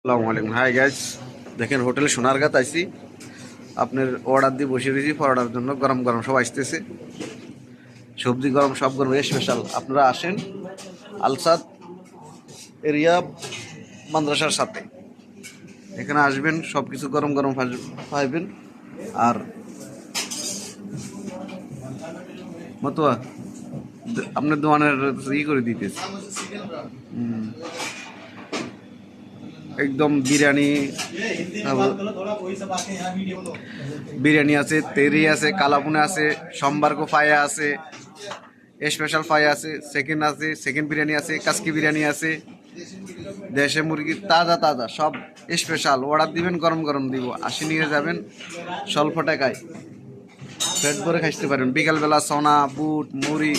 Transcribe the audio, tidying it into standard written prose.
আসসালামু আলাইকুম। Hi guys, দেখেন হোটেলে সোনারগাঁ আইছি। আপনার অর্ডার দিয়ে বসে রয়েছি পরোটার জন্য। গরম গরম সব আসতেছে, সবজি গরম, সব গরম, স্পেশাল। আপনারা আসেন আলসাদ এরিয়া মাদ্রাসার সাথে, এখানে আসবেন, সব কিছু গরম গরম পাইবেন। আর মতুয়া আপনার দোকানের করে দিতেছে একদম বিরিয়ানি। বিরিয়ানি আছে, তেরি আছে, কালাপুনে আছে, সম্বারকো ফায়া আছে, স্পেশাল ফায়া আছে, সেকেন্ড আছে, সেকেন্ড বিরিয়ানি আছে, কাসকি বিরিয়ানি আছে, দেশে মুরগি তাজা তাজা সব স্পেশাল। অর্ডার দিবেন, গরম গরম দিব, আসি নিয়ে যাবেন স্বল্প টাকায় পেট ভরে খাইতে পারেন। বিকালবেলা সোনা বুট মুড়ি